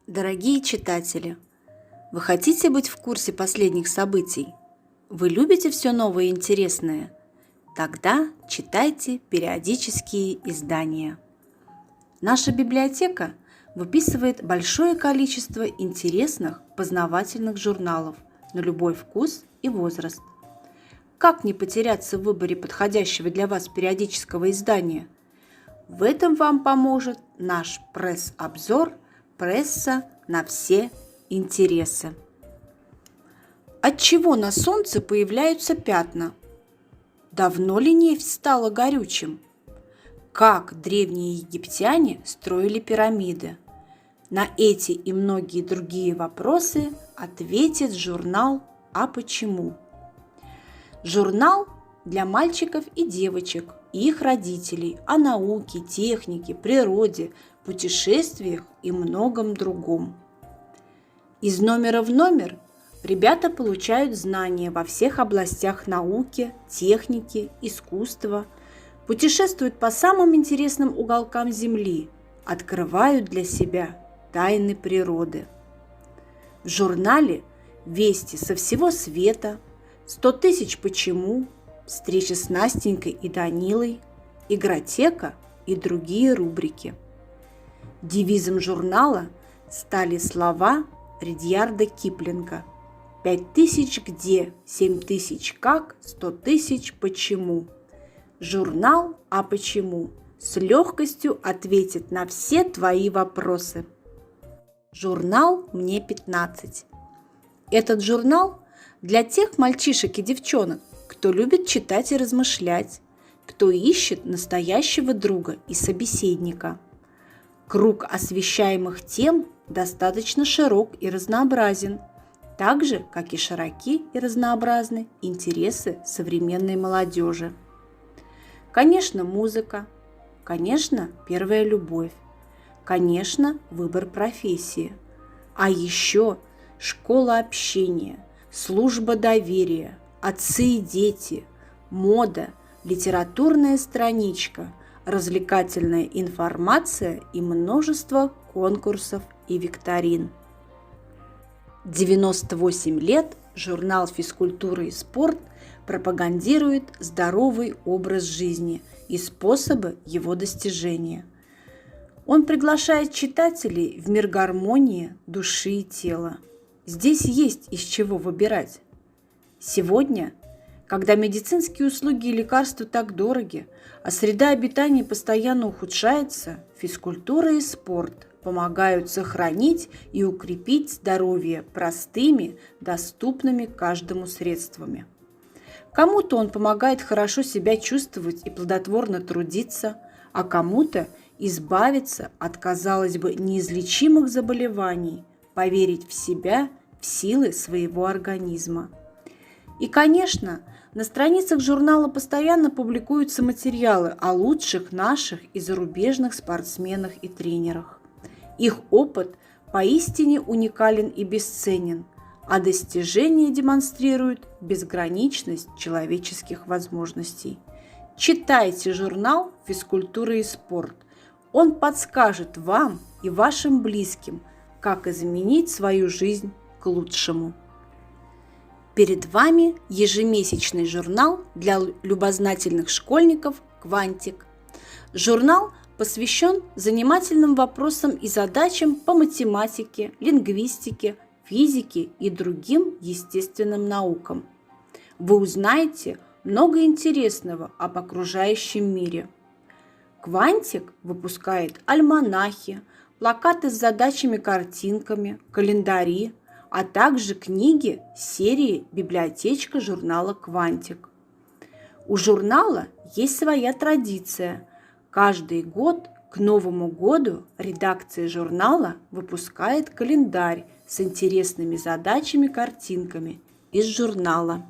Дорогие читатели, вы хотите быть в курсе последних событий? Вы любите все новое и интересное? Тогда читайте периодические издания. Наша библиотека выписывает большое количество интересных познавательных журналов на любой вкус и возраст. Как не потеряться в выборе подходящего для вас периодического издания? В этом вам поможет наш пресс-обзор «Пресса на все интересы». От чего на солнце появляются пятна? Давно ли нефть стала горючим? Как древние египтяне строили пирамиды? На эти и многие другие вопросы ответит журнал «А почему?». Журнал для мальчиков и девочек и их родителей о науке, технике, природе, путешествиях и многом другом. Из номера в номер ребята получают знания во всех областях науки, техники, искусства, путешествуют по самым интересным уголкам Земли, открывают для себя тайны природы. В журнале «Вести со всего света», «100 000 почему», «Встреча с Настенькой и Данилой», «Игротека» и другие рубрики. Девизом журнала стали слова Ридьярда Киплинга: 5000 где, 7000 как, 100 000 почему. Журнал «А почему?» с легкостью ответит на все твои вопросы. Журнал «Мне 15». Этот журнал для тех мальчишек и девчонок, кто любит читать и размышлять, кто ищет настоящего друга и собеседника. Круг освещаемых тем достаточно широк и разнообразен, так же, как и широки и разнообразны интересы современной молодежи. Конечно, музыка, конечно, первая любовь, конечно, выбор профессии, а еще школа общения, служба доверия, отцы и дети, мода, литературная страничка, развлекательная информация и множество конкурсов и викторин. 98 лет журнал «Физкультура и спорт» пропагандирует здоровый образ жизни и способы его достижения. Он приглашает читателей в мир гармонии души и тела. Здесь есть из чего выбирать. Сегодня, когда медицинские услуги и лекарства так дороги, а среда обитания постоянно ухудшается, физкультура и спорт помогают сохранить и укрепить здоровье простыми, доступными каждому средствами. Кому-то он помогает хорошо себя чувствовать и плодотворно трудиться, а кому-то избавиться от, казалось бы, неизлечимых заболеваний, поверить в себя, в силы своего организма. И, конечно, на страницах журнала постоянно публикуются материалы о лучших наших и зарубежных спортсменах и тренерах. Их опыт поистине уникален и бесценен, а достижения демонстрируют безграничность человеческих возможностей. Читайте журнал «Физкультура и спорт». Он подскажет вам и вашим близким, как изменить свою жизнь к лучшему. Перед вами ежемесячный журнал для любознательных школьников «Квантик». Журнал посвящен занимательным вопросам и задачам по математике, лингвистике, физике и другим естественным наукам. Вы узнаете много интересного об окружающем мире. «Квантик» выпускает альманахи, плакаты с задачами-картинками, календари, а также книги серии «Библиотечка» журнала «Квантик». У журнала есть своя традиция. Каждый год к Новому году редакция журнала выпускает календарь с интересными задачами-картинками из журнала.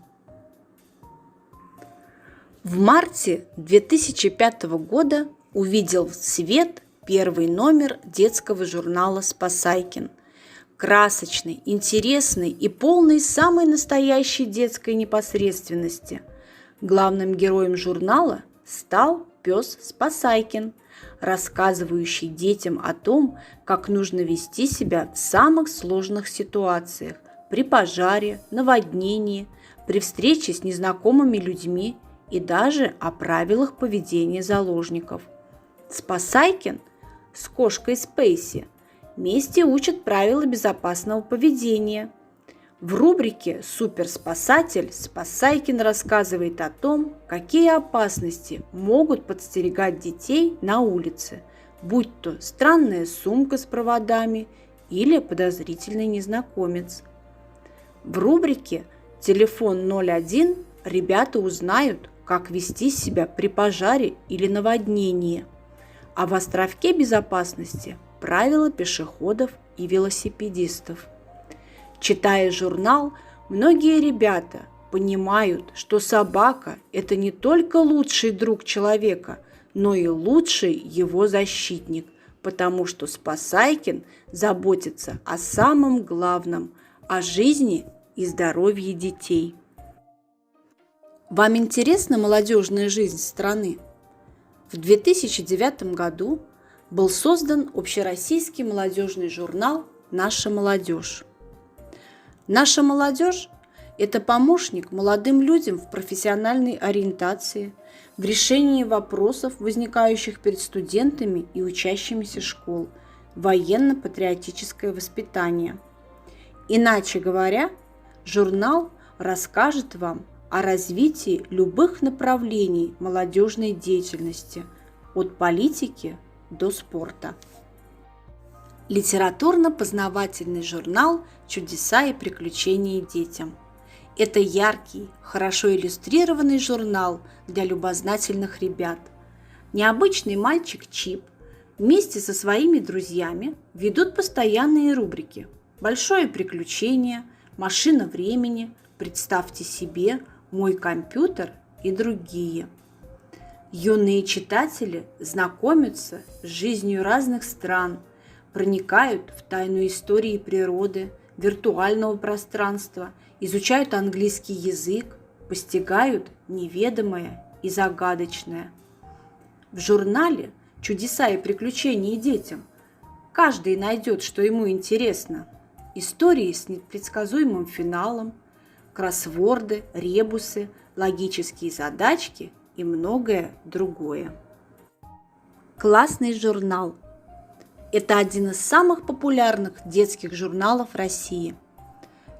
В марте 2005 года увидел свет первый номер детского журнала «Спасайкин». Красочный, интересный и полный самой настоящей детской непосредственности. Главным героем журнала стал пес Спасайкин, рассказывающий детям о том, как нужно вести себя в самых сложных ситуациях при пожаре, наводнении, при встрече с незнакомыми людьми и даже о правилах поведения заложников. Спасайкин с кошкой Спейси вместе учат правила безопасного поведения. В рубрике «Суперспасатель» Спасайкин рассказывает о том, какие опасности могут подстерегать детей на улице, будь то странная сумка с проводами или подозрительный незнакомец. В рубрике «Телефон 01» ребята узнают, как вести себя при пожаре или наводнении, а в островке безопасности – правила пешеходов и велосипедистов. Читая журнал, многие ребята понимают, что собака – это не только лучший друг человека, но и лучший его защитник, потому что Спасайкин заботится о самом главном – о жизни и здоровье детей. Вам интересна молодежная жизнь страны? В 2009 году был создан общероссийский молодежный журнал «Наша молодежь». «Наша молодежь» – это помощник молодым людям в профессиональной ориентации, в решении вопросов, возникающих перед студентами и учащимися школ, военно-патриотическое воспитание. Иначе говоря, журнал расскажет вам о развитии любых направлений молодежной деятельности, от политики до спорта. Литературно-познавательный журнал «Чудеса и приключения детям». Это яркий, хорошо иллюстрированный журнал для любознательных ребят. Необычный мальчик Чип вместе со своими друзьями ведут постоянные рубрики «Большое приключение», «Машина времени», «Представьте себе», «Мой компьютер» и другие. Юные читатели знакомятся с жизнью разных стран, проникают в тайну истории природы, виртуального пространства, изучают английский язык, постигают неведомое и загадочное. В журнале «Чудеса и приключения детям» каждый найдет, что ему интересно. Истории с непредсказуемым финалом, кроссворды, ребусы, логические задачки и многое другое. Классный журнал. Это один из самых популярных детских журналов России.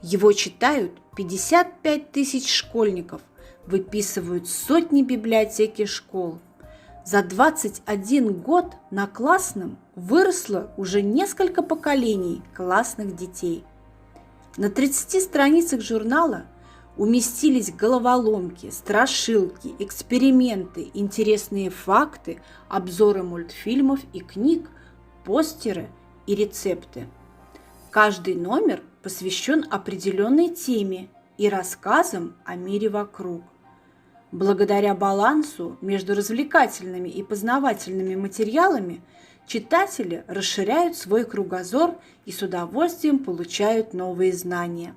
Его читают 55 тысяч школьников, выписывают сотни библиотек и школ. За 21 год на классном выросло уже несколько поколений классных детей. На 30 страницах журнала уместились головоломки, страшилки, эксперименты, интересные факты, обзоры мультфильмов и книг, постеры и рецепты. Каждый номер посвящен определенной теме и рассказам о мире вокруг. Благодаря балансу между развлекательными и познавательными материалами читатели расширяют свой кругозор и с удовольствием получают новые знания.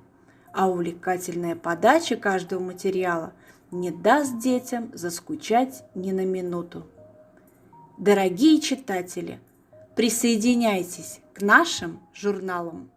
А увлекательная подача каждого материала не даст детям заскучать ни на минуту. Дорогие читатели, присоединяйтесь к нашим журналам.